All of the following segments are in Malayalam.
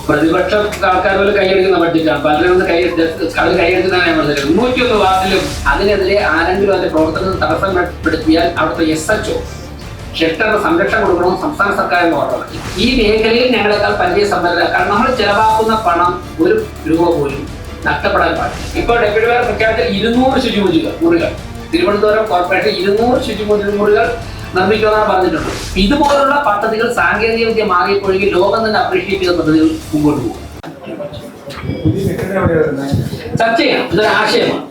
പ്രതിപക്ഷ ആൾക്കാർ പോലും കൈയെടുക്കുന്ന ബഡ്ജറ്റാണ്. പലരും ഒന്ന് കൈയെടുക്കുന്നതാണ് ഞാൻ പറഞ്ഞത്. 301 വാർഡിലും അതിനെതിരെ ആരെങ്കിലും അതിന്റെ പ്രവർത്തനത്തിന് തടസ്സപ്പെടുത്തിയാൽ അവിടുത്തെ SHO ഷെൽട്ടറിന് സംരക്ഷണം കൊടുക്കണമെന്ന് സംസ്ഥാന സർക്കാരിന്റെ ഓർഡർ. ഈ മേഖലയിൽ ഞങ്ങളെക്കാൾ പരിചയസമ്പന്നരാണ്. കാരണം നമ്മൾ ചെലവാക്കുന്ന പണം 1 രൂപ പോലും നഷ്ടപ്പെടാൻ പാടില്ല. ഇപ്പോൾ ഡെപ്യൂട്ടി മേയർ പ്രഖ്യാപിച്ച 200 ശുചിമുറികൾ തിരുവനന്തപുരം കോർപ്പറേഷൻ 200 ശുചിമുറികൾ നിർമ്മിക്കുമെന്നാണ് പറഞ്ഞിട്ടുണ്ട്. ഇതുപോലുള്ള പദ്ധതികൾ സാങ്കേതിക വിദ്യ മാറിയപ്പോഴേക്കും ലോകം തന്നെ അപ്രീഷിയേറ്റ് ചെയ്ത പദ്ധതികൾ മുമ്പോട്ട് പോകും. ചർച്ച ചെയ്യണം. ഇതൊരു ആശയമാണ്.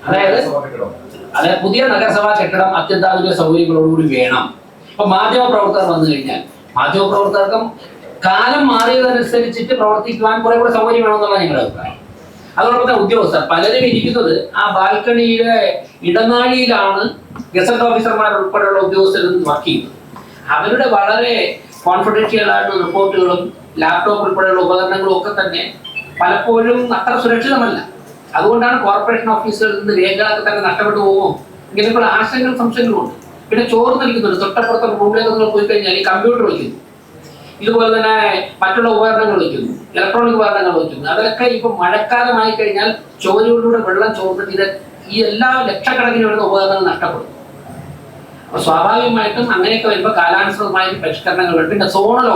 അതായത് പുതിയ നഗരസഭാ കെട്ടിടം അത്യന്താധുനിക സൗകര്യങ്ങളോടുകൂടി വേണം. ഇപ്പൊ മാധ്യമപ്രവർത്തകർ വന്നു കഴിഞ്ഞാൽ മാധ്യമപ്രവർത്തകർക്കും കാലം മാറിയതനുസരിച്ചിട്ട് പ്രവർത്തിക്കുവാൻ കുറെ കൂടെ സൗകര്യം വേണമെന്നുള്ള ഞങ്ങളുടെ അഭിപ്രായം. അതോടൊപ്പം തന്നെ ഉദ്യോഗസ്ഥർ പലരും ഇരിക്കുന്നത് ആ ബാൽക്കണിയിലെ ഇടനാഴിയിലാണ് ഗസറ്റ് ഓഫീസർമാർ ഉൾപ്പെടെയുള്ള ഉദ്യോഗസ്ഥർ വർക്ക് ചെയ്യുന്നത്. അവരുടെ വളരെ കോൺഫിഡൻഷ്യൽ ആയിട്ടുള്ള റിപ്പോർട്ടുകളും ലാപ്ടോപ്പ് ഉൾപ്പെടെയുള്ള ഉപകരണങ്ങളും ഒക്കെ തന്നെ പലപ്പോഴും അത്ര സുരക്ഷിതമല്ല. അതുകൊണ്ടാണ് കോർപ്പറേഷൻ ഓഫീസുകളിൽ നിന്ന് രേഖകളൊക്കെ തന്നെ നഷ്ടപ്പെട്ടു പോകുമോ ഇങ്ങനെയൊക്കെയുള്ള ആശങ്കകളും സംശയങ്ങളും ഉണ്ട്. പിന്നെ ചോർന്നിരിക്കുന്നുണ്ട്. തൊട്ടപ്പുറത്തെ റൂമിലേക്ക് നിങ്ങൾ പോയി കഴിഞ്ഞാൽ ഈ കമ്പ്യൂട്ടർ വയ്ക്കുന്നു, ഇതുപോലെ തന്നെ മറ്റുള്ള ഉപകരണങ്ങൾ വയ്ക്കുന്നു, ഇലക്ട്രോണിക് ഉപകരണങ്ങൾ വയ്ക്കുന്നു. അതൊക്കെ ഇപ്പൊ മഴക്കാലമായി കഴിഞ്ഞാൽ ചോരയോടുകൂടെ വെള്ളം ചോർന്നിട്ട് ഈ എല്ലാ ലക്ഷക്കണക്കിന് വരുന്ന ഉപകരണങ്ങൾ നഷ്ടപ്പെടും. അപ്പൊ സ്വാഭാവികമായിട്ടും അങ്ങനെയൊക്കെ വരുമ്പോൾ കാലാനുസൃതമായ പരിഷ്കരണങ്ങൾ വരും. പിന്നെ സോണൽ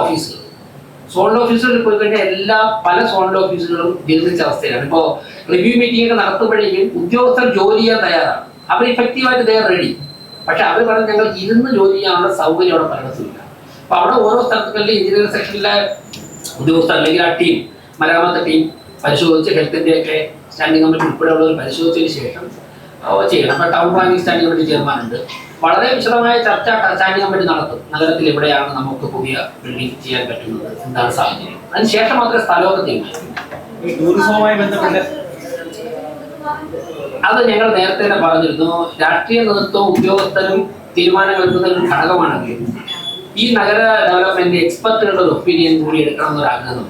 ഓഫീസുകളിൽ പോയി കഴിഞ്ഞാൽ പല സോണൽ ഓഫീസുകളും ജീർണിച്ച അവസ്ഥയിലാണ്. ഇപ്പോൾ റിവ്യൂ മീറ്റിംഗ് ഒക്കെ നടത്തുമ്പോഴേക്കും ഉദ്യോഗസ്ഥർ ജോലി ചെയ്യാൻ തയ്യാറാണ്. അവർ ഇഫക്റ്റീവായിട്ട് ദേ റെഡി. പക്ഷെ അവർ പറഞ്ഞ് ഞങ്ങൾ ഇരുന്ന് ജോലി ചെയ്യാനുള്ള സൗകര്യം അവിടെ പലയിടത്തുമില്ല. അപ്പൊ അവിടെ ഓരോ സ്ഥലത്തുകളിലും എഞ്ചിനീയറിംഗ് സെക്ഷനിലെ ഉദ്യോഗസ്ഥർ അല്ലെങ്കിൽ ആ ടീം മരാമത്ത് ടീം പരിശോധിച്ച് ഹെൽത്തിന്റെ ഒക്കെ സ്റ്റാൻഡിംഗ് കമ്മിറ്റി ഉൾപ്പെടെയുള്ളവർ പരിശോധിച്ചതിന് ശേഷം ചെയ്യണം. അപ്പൊ ടൗൺ പ്ലാനിംഗ് സ്റ്റാൻഡിംഗ് കമ്മിറ്റി ചെയർമാനുണ്ട്. വളരെ വിശദമായ ചർച്ച സ്റ്റാൻഡിംഗ് കമ്മിറ്റി നടത്തും. നഗരത്തിൽ എവിടെയാണ് നമുക്ക് പുതിയ ബിൽഡിംഗ് ചെയ്യാൻ പറ്റുന്നത്, എന്താണ് സാഹചര്യം. അതിനുശേഷം മാത്രമേ സ്ഥലമൊക്കെ തീരുമാനിക്കൂ. അത് ഞങ്ങൾ നേരത്തെ തന്നെ പറഞ്ഞിരുന്നു. രാഷ്ട്രീയ നേതൃത്വവും ഉദ്യോഗസ്ഥരും തീരുമാനങ്ങൾ എടുക്കുന്ന ഒരു ഘടകമാണെങ്കിൽ ഈ നഗര ഡെവലപ്മെന്റ് എക്സ്പെർട്ടുകളുടെ ഒരു ഒപ്പീനിയൻ കൂടി എടുക്കണം എന്നൊരു ആഗ്രഹം.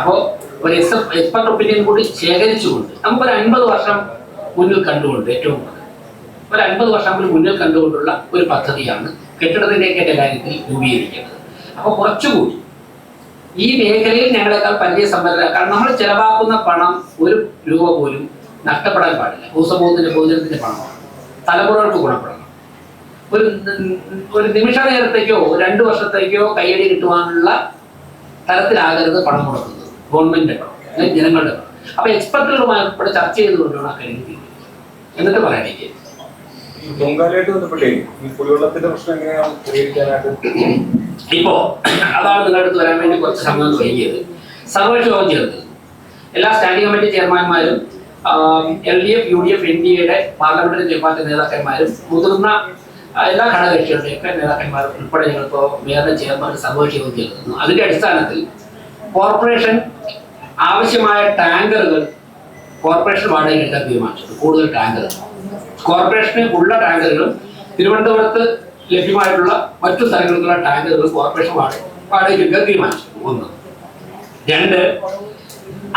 അപ്പോൾ ഒരു എക്സ്പെർട്ട് ഒപ്പീനിയൻ കൂടി ശേഖരിച്ചുകൊണ്ട് നമുക്കൊരു 50 വർഷം മുന്നിൽ കണ്ടുകൊണ്ട് ഏറ്റവും ഒരു 50 വർഷം മുന്നിൽ കണ്ടുകൊണ്ടുള്ള ഒരു പദ്ധതിയാണ് കെട്ടിടത്തിൻ്റെയൊക്കെ കാര്യത്തിൽ രൂപീകരിക്കേണ്ടത്. അപ്പോൾ കുറച്ചുകൂടി ഈ മേഖലയിൽ ഞങ്ങളെക്കാൾ പരിചയസമ്പന്നരാണ്. കാരണം നമ്മൾ ചെലവാക്കുന്ന പണം 1 രൂപ പോലും നഷ്ടപ്പെടാൻ പാടില്ല. ഭൂസമൂഹത്തിന്റെ പൊതുജനത്തിന്റെ പണമാണ്. തലമുറകൾക്ക് ഗുണപ്പെടണം. ഒരു നിമിഷ നേരത്തേക്കോ 2 വർഷത്തേക്കോ കയ്യടി കിട്ടുവാനുള്ള തരത്തിലാകരുത് പണം മുടക്കുന്നത്. ഗവൺമെന്റിന്റെ പണം അല്ലെങ്കിൽ ജനങ്ങളുടെ പണം. അപ്പൊ എക്സ്പെർട്ടുകളുമായി ഉൾപ്പെടെ ചർച്ച ചെയ്തുകൊണ്ടാണ് ആ കാര്യം തീരുമാനിക്കുന്നത്. എന്നിട്ട് പറയാനേക്ക് ഇപ്പോ അതാണ് നിങ്ങളുടെ അടുത്ത് വരാൻ വേണ്ടി കുറച്ച് സമയം വൈകിയത്. സർവകക്ഷി യോഗം ചേർന്നത് എല്ലാ സ്റ്റാൻഡിംഗ് കമ്മിറ്റി ചെയർമാൻമാരും LDF, UDF, NDA parliamentary party നേതാക്കന്മാരും മുതിർന്ന എല്ലാ ഘടകകക്ഷികളുടെയൊക്കെ നേതാക്കന്മാരും ഉൾപ്പെടെ ഞങ്ങളിപ്പോൾ മേയറുടെ ചെയർമാൻ സർവകക്ഷി യോഗം ചേർന്നു. അതിന്റെ അടിസ്ഥാനത്തിൽ കോർപ്പറേഷൻ ആവശ്യമായ ടാങ്കറുകൾ കോർപ്പറേഷൻ വാടകയ്ക്ക് എടുക്കാൻ തീരുമാനിച്ചു. കൂടുതൽ ടാങ്കറുകൾ കോർപ്പറേഷന് ഉള്ള ടാങ്കറുകളും തിരുവനന്തപുരത്ത് ലഭ്യമായിട്ടുള്ള മറ്റു സ്ഥലങ്ങളിലുള്ള ടാങ്കറുകൾ കോർപ്പറേഷൻ വാടകയ്ക്ക് എടുക്കാൻ തീരുമാനിച്ചു. 1. 2,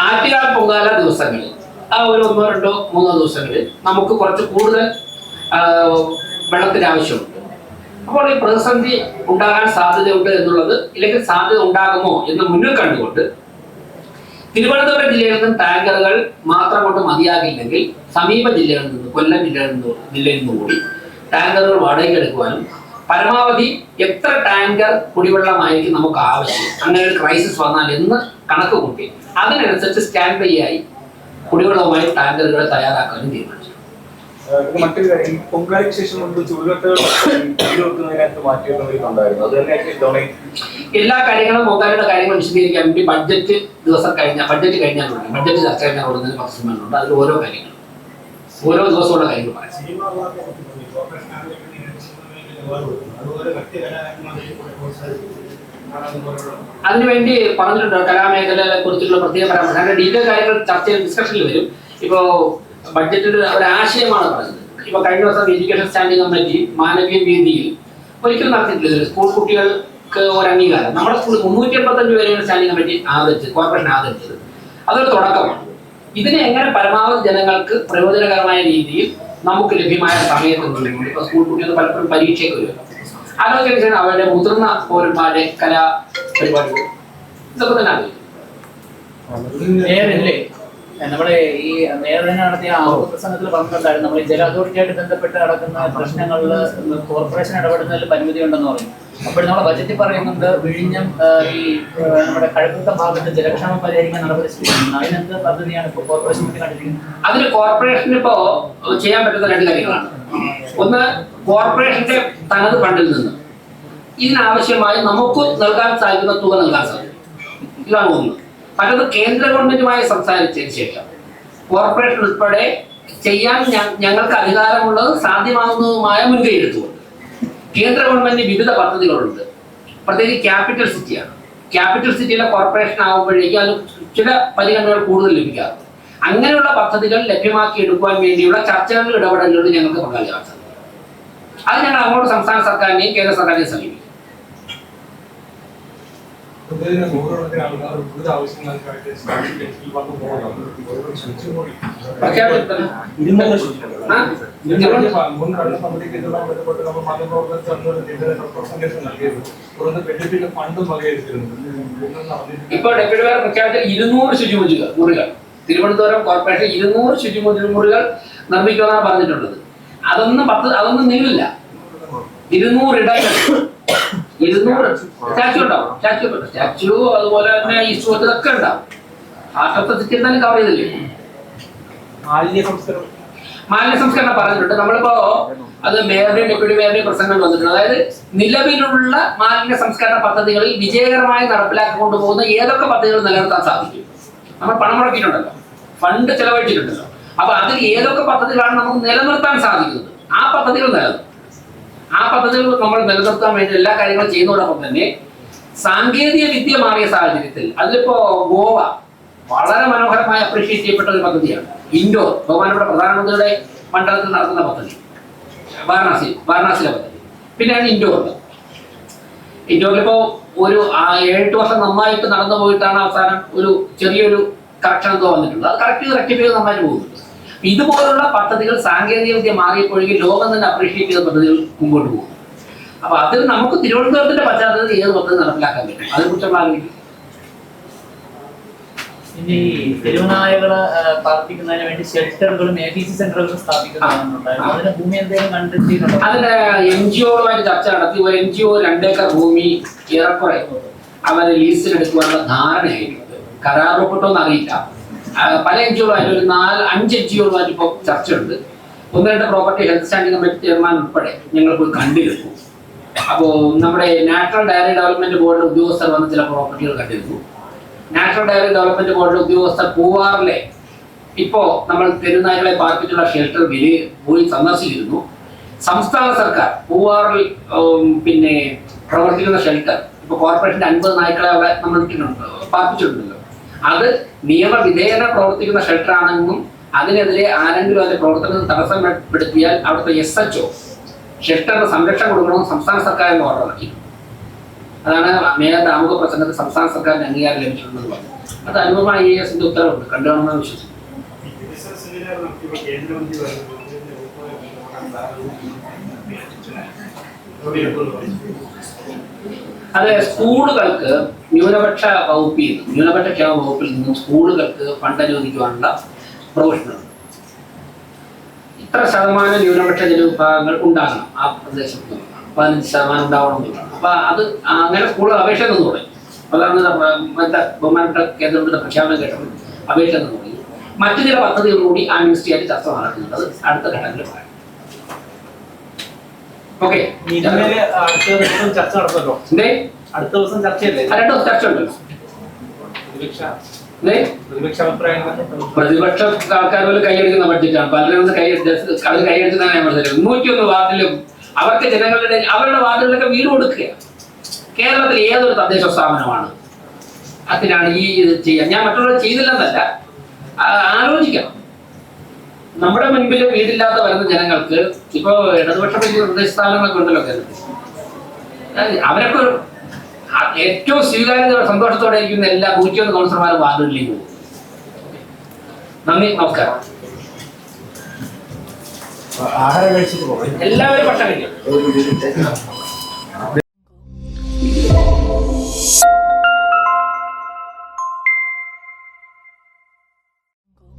ആറ്റുകാൽ പൊങ്കാല ദിവസങ്ങളിൽ ആ ഒരു 1, 2, 3 ദിവസങ്ങളിൽ നമുക്ക് കുറച്ച് കൂടുതൽ വെള്ളത്തിന്റെ ആവശ്യമുണ്ട്. അപ്പോൾ ഈ പ്രതിസന്ധി ഉണ്ടാകാൻ സാധ്യതയുണ്ട് എന്നുള്ളത് ഇല്ലെങ്കിൽ സാധ്യത ഉണ്ടാകുമോ എന്ന് മുന്നിൽ കണ്ടുകൊണ്ട് തിരുവനന്തപുരം ജില്ലയിൽ നിന്നും ടാങ്കറുകൾ മാത്രം കൊണ്ട് മതിയാകില്ലെങ്കിൽ സമീപ ജില്ലകളിൽ നിന്ന് കൊല്ലം ജില്ലയിൽ നിന്നും കൂടി ടാങ്കറുകൾ വാടകയ്ക്ക് എടുക്കുവാനും പരമാവധി എത്ര ടാങ്കർ കുടിവെള്ളമായിരിക്കും നമുക്ക് ആവശ്യം, അങ്ങനെ ഒരു ക്രൈസിസ് വന്നാൽ എന്ന് കണക്ക് കൂട്ടി അതിനനുസരിച്ച് സ്റ്റാൻഡ് ബൈ ആയി കുടിവെള്ളവുമായി ടാങ്കറുകൾ തയ്യാറാക്കാനും തീരുമാനിച്ചു. പൊങ്കാലയ്ക്ക് ശേഷം എല്ലാ കാര്യങ്ങളും പൊങ്കാലയുടെ കാര്യങ്ങൾ വിശദീകരിക്കാൻ വേണ്ടി ബഡ്ജറ്റ് കഴിഞ്ഞാൽ ബഡ്ജറ്റ് ചർച്ച കഴിഞ്ഞാൽ ഉടനെ 10 സമയമുണ്ട്. അതിൽ ഓരോ കാര്യങ്ങളും ഓരോ ദിവസമുള്ള കാര്യങ്ങൾ പറയാം. അതിനുവേണ്ടി പറഞ്ഞിട്ടുണ്ട്. കലാമേഖലയെ കുറിച്ചുള്ള പ്രത്യേക പരാമർശം അതിന്റെ ഡീറ്റെയിൽ കാര്യങ്ങൾ ചർച്ചയിൽ ഡിസ്കഷനിൽ വരും. ഇപ്പോ ബഡ്ജറ്റിന്റെ ഒരു ആശയമാണ് പറഞ്ഞത്. ഇപ്പൊ കഴിഞ്ഞ ദിവസം എഡ്യൂക്കേഷൻ സ്റ്റാൻഡിംഗ് കമ്മിറ്റി മാനവീയ വേദിയിൽ ഒരിക്കലും നടത്തിയിട്ടില്ല. സ്കൂൾ കുട്ടികൾക്ക് ഒരു അംഗീകാരം നമ്മുടെ സ്കൂളിൽ 385 പേരെയാണ് സ്റ്റാൻഡിംഗ് കമ്മിറ്റി കോർപ്പറേഷൻ ആദരിച്ചത്. അതൊരു തുടക്കമാണ്. ഇതിനെ എങ്ങനെ പരമാവധി ജനങ്ങൾക്ക് പ്രയോജനകരമായ രീതിയിൽ നമുക്ക് ലഭ്യമായ സമയത്ത് ഇപ്പൊ സ്കൂൾ കുട്ടികൾ പലപ്പോഴും പരീക്ഷയ്ക്ക് വരും. ആലോചിച്ച അവരുടെ മുതിർന്ന പൗരന്മാരുടെ കലാ പരിപാടികൾ ഇതൊക്കെ തന്നെ ആലോചിക്കും. നമ്മളെ ഈ നേരത്തെ നടത്തിയ ആമുഖ പ്രസംഗത്തിൽ പറഞ്ഞിട്ടുണ്ടായിരുന്നു നമ്മൾ ഈ ജല അതോറിറ്റിയായിട്ട് ബന്ധപ്പെട്ട് നടക്കുന്ന പ്രശ്നങ്ങളിൽ കോർപ്പറേഷൻ ഇടപെടുന്നതിൽ പരിമിതി ഉണ്ടെന്ന് പറയും. അപ്പോൾ നമ്മുടെ ബജറ്റിൽ പറയുന്നുണ്ട് വിഴിഞ്ഞം ഈ നമ്മുടെ കഴക്കൂട്ടം ഭാഗത്ത് ജലക്ഷാമം പരിഹരിക്കാൻ നടപടി സ്വീകരിക്കുന്നത്. അതിനെന്ത് പദ്ധതിയാണ് ഇപ്പോൾ കോർപ്പറേഷൻ കണ്ടിരിക്കുന്നത്? അതിന് കോർപ്പറേഷന് ഇപ്പോ ചെയ്യാൻ പറ്റുന്ന രണ്ട് കാര്യങ്ങളാണ്. ഒന്ന്, കോർപ്പറേഷന്റെ തനത് ഫണ്ടിൽ നിന്ന് ഇതിനാവശ്യമായി നമുക്ക് നൽകാൻ സാധിക്കുന്ന തുക നൽകാൻ സാധിക്കും. ഇതാണ് ഒന്ന്. മറ്റൊന്ന്, കേന്ദ്ര ഗവൺമെന്റുമായി സംസാരിച്ചതിന് ശേഷം കോർപ്പറേഷൻ ഉൾപ്പെടെ ചെയ്യാൻ ഞങ്ങൾക്ക് അധികാരമുള്ളത് സാധ്യമാകുന്നതുമായ മുൻകൈ എടുത്തുകൊണ്ട് കേന്ദ്ര ഗവൺമെന്റിന് വിവിധ പദ്ധതികളുണ്ട്. പ്രത്യേകിച്ച് ക്യാപിറ്റൽ സിറ്റിയാണ്. ക്യാപിറ്റൽ സിറ്റിയിലെ കോർപ്പറേഷൻ ആകുമ്പോഴേക്കും അത് ചില പരിഗണനകൾ കൂടുതൽ ലഭിക്കാറുണ്ട്. അങ്ങനെയുള്ള പദ്ധതികൾ ലഭ്യമാക്കി എടുക്കുവാൻ വേണ്ടിയുള്ള ചർച്ചകളിൽ ഇടപെടലുകളിൽ ഞങ്ങൾക്ക് പങ്കാളിയാകാൻ സാധിക്കും. അത് ഞങ്ങൾ അങ്ങോട്ട് സംസ്ഥാന സർക്കാരിനെയും കേന്ദ്ര സർക്കാരിനെയും സമീപിക്കും. ഇപ്പോൾ ഡെപ്യൂട്ടി മേയർ പ്രഖ്യാപിച്ച 200 ശുചിമുറികൾ തിരുവനന്തപുരം കോർപ്പറേഷൻ 200 ശുചിമുറികൾ നിർമ്മിക്കുമെന്നാണ് പറഞ്ഞിട്ടുള്ളത്. അതൊന്നും നീളില്ല. 200 ഇടങ്ങൾ, 200 സ്റ്റാച്യു ഉണ്ടാവും. സ്റ്റാച്യു അതുപോലെ തന്നെ ഈ ഇതൊക്കെ ഉണ്ടാവും. ആർട്ട് സിറ്റി തന്നെ കവർ ചെയ്തില്ലേ. മാലിന്യ സംസ്കരണം പറഞ്ഞിട്ടുണ്ട്. നമ്മളിപ്പോ അത് മേയറുടെയും ഡെപ്യൂട്ടി മേയറുടെയും പ്രസംഗങ്ങൾ വന്നിട്ടുണ്ട്. അതായത് നിലവിലുള്ള മാലിന്യ സംസ്കരണ പദ്ധതികളിൽ വിജയകരമായി നടപ്പിലാക്കിക്കൊണ്ടു പോകുന്ന ഏതൊക്കെ പദ്ധതികൾ നിലനിർത്താൻ സാധിക്കും. നമ്മൾ പണം മുടക്കിയിട്ടുണ്ടല്ലോ, ഫണ്ട് ചെലവഴിച്ചിട്ടുണ്ടല്ലോ. അപ്പൊ അതിൽ ഏതൊക്കെ പദ്ധതികളാണ് നമുക്ക് നിലനിർത്താൻ സാധിക്കുന്നത് ആ പദ്ധതികൾ നമ്മൾ നിലനിർത്താൻ വേണ്ടി എല്ലാ കാര്യങ്ങളും ചെയ്യുന്നതോടൊപ്പം തന്നെ സാങ്കേതിക വിദ്യ മാറിയ സാഹചര്യത്തിൽ അതിലിപ്പോ ഗോവ വളരെ മനോഹരമായി അപ്രീഷിയേറ്റ് ചെയ്യപ്പെട്ട ഒരു പദ്ധതിയാണ് ഇൻഡോർ. ബഹുമാനപ്പെട്ട പ്രധാനമന്ത്രിയുടെ മണ്ഡലത്തിൽ നടത്തുന്ന പദ്ധതി വാരണാസിയിലെ പദ്ധതി. പിന്നെയാണ് ഇൻഡോറിലിപ്പോ ഒരു 7-8 വർഷം നന്നായിട്ട് നടന്നു പോയിട്ടാണ് അവസാനം ഒരു ചെറിയൊരു കറക്ഷൻ എന്തോ വന്നിട്ടുണ്ട്. അത് റെക്ടിഫൈ ചെയ്ത് നന്നായിട്ട് പോകുന്നുണ്ട്. ഇതുപോലുള്ള പദ്ധതികൾ സാങ്കേതിക വിദ്യ മാറിയപ്പോഴേക്കും ലോകം തന്നെ അപ്രീഷിയേറ്റ് ചെയ്ത പദ്ധതികൾ മുമ്പോട്ട് പോകും. അപ്പൊ അതിൽ നമുക്ക് തിരുവനന്തപുരത്തിന്റെ പശ്ചാത്തലത്തിൽ ഏത് പദ്ധതി നടപ്പിലാക്കാൻ പറ്റും അതിനെക്കുറിച്ചുള്ള ആലോചിക്കും. ഇനി തിരുവനായകളെ പാർപ്പിക്കുന്നതിന് വേണ്ടി ഷെൽട്ടറുകളും APC സെന്ററുകളും സ്ഥാപിക്കുന്നതാണുണ്ടായിരുന്നു. അതിന് ഭൂമി എന്തെങ്കിലും കണ്ടെത്തിയിട്ടുണ്ടോ? അതിന് NGO-കളുമായിട്ട് ചർച്ച നടത്തി. ഒരു NGO 2 ഏക്കർ ഭൂമി ഏറെക്കുറെ അവരെ ലീസിലെടുക്കുവാനുള്ള ധാരണയായിട്ടുണ്ട്. കരാറൊപ്പിട്ടോന്ന് അറിയില്ല. പല NGO-കളുമായിട്ട് ഒരു 4-5 NGO-കളുമായിട്ട് ഇപ്പോൾ ചർച്ചയുണ്ട്. 1-2 property health standing committee chairman ഉൾപ്പെടെ ഞങ്ങൾ പോയി കണ്ടിരുന്നു. അപ്പോൾ നമ്മുടെ നാഷണൽ ഡയറി ഡെവലപ്മെന്റ് ബോർഡിലെ ഉദ്യോഗസ്ഥർ വന്ന് ചില പ്രോപ്പർട്ടികൾ കണ്ടിരുന്നു. നാഷണൽ ഡയറി ഡെവലപ്മെന്റ് ബോർഡിലെ ഉദ്യോഗസ്ഥർ പൂവാറിലെ ഇപ്പോ നമ്മൾ തെരുനായ്ക്കളെ പാർപ്പിച്ചുള്ള ഷെൽട്ടർ പോയി സന്ദർശിച്ചിരുന്നു. സംസ്ഥാന സർക്കാർ പൂവാറിൽ പിന്നെ പ്രവർത്തിക്കുന്ന ഷെൽട്ടർ ഇപ്പൊ കോർപ്പറേഷന്റെ 50 നായ്ക്കളെ അവിടെ നമ്മൾ പാർപ്പിച്ചിട്ടുണ്ടല്ലോ. അത് നിയമവിധേയന പ്രവർത്തിക്കുന്ന ഷെൽട്ടർ ആണെന്നും അതിനെതിരെ ആരെങ്കിലും അതിന്റെ പ്രവർത്തനത്തിൽ തടസ്സപ്പെടുത്തിയാൽ അവിടുത്തെ SHO ഷെൽട്ടറിന് സംരക്ഷണം കൊടുക്കണമെന്ന് സംസ്ഥാന സർക്കാരിന് ഓർഡർ ഇറക്കി. അതാണ് മേയറുടെ ആമുഖ പ്രസംഗത്തിൽ സംസ്ഥാന സർക്കാരിന് അംഗീകാരം ലഭിച്ചിട്ടുണ്ടെന്ന് പറഞ്ഞു. അത് അനുപമ IAS-ന്റെ ഉത്തരവുണ്ട്, കണ്ടുകാണെന്ന് വിശ്വസിക്കുന്നു. അതെ, സ്കൂളുകൾക്ക് ന്യൂനപക്ഷ ക്ഷേമ വകുപ്പിൽ നിന്നും സ്കൂളുകൾക്ക് ഫണ്ട് അനുവദിക്കുവാനുള്ള പ്രൊവിഷനുണ്ട്. ഇത്ര ശതമാനം ന്യൂനപക്ഷ ജനവിഭാഗങ്ങൾ ഉണ്ടാകണം ആ പ്രദേശത്ത്, 15% ഉണ്ടാവണം എന്നുള്ളതാണ്. അപ്പൊ അത് അങ്ങനെ സ്കൂൾ അപേക്ഷ നിന്ന് തുടങ്ങി. അതാണ് ബഹുമാനപ്പെട്ട കേന്ദ്രത്തിന്റെ പ്രഖ്യാപനം കേട്ടപ്പോൾ അപേക്ഷ നിന്ന് തുടങ്ങി. മറ്റു ചില പദ്ധതികൾ കൂടി ആ മിനിസ്ട്രിയായിട്ട് ചർച്ച നടക്കുന്നുണ്ട്. അത് അടുത്ത ഘട്ടങ്ങളിൽ പറയാം. ഓക്കെ, ചർച്ച നടത്തുമല്ലോ. അടുത്ത ദിവസം ചർച്ചയല്ലേ? 2 ദിവസം ചർച്ച ഉണ്ടല്ലോ. പ്രതിപക്ഷ ആൾക്കാർ പോലും കൈയടിക്കുന്ന ബഡ്ജറ്റാണ്. പലരും അവർ കൈയടിച്ചതാണ് ഞാൻ പറഞ്ഞത്. 101 വാർഡിലും അവർക്ക് അവരുടെ വാർഡുകളിലൊക്കെ വീട് കൊടുക്കുക. കേരളത്തിൽ ഏതൊരു തദ്ദേശ സ്ഥാപനമാണ് അതിനാണ് ഈ ഇത് ചെയ്യാൻ? ഞാൻ മറ്റുള്ളവർ ചെയ്തില്ലെന്നല്ല, ആലോചിക്കണം. നമ്മുടെ മുൻപിൽ വീടില്ലാതെ വരുന്ന ജനങ്ങൾക്ക് ഇപ്പോ ഇടതുപക്ഷ തദ്ദേശ സ്ഥാപനങ്ങളൊക്കെ ഉണ്ടല്ലോ കേരളത്തിൽ. അവരൊക്കെ ഏറ്റവും സ്വീകാര്യത സന്തോഷത്തോടെ ഇരിക്കുന്ന എല്ലാ 101 കൗൺസിലർമാരും വാർഡുകളിലേക്ക് പോകും. നന്ദി, നമസ്കാരം. എല്ലാവരും ഭക്ഷണം കഴിക്കും.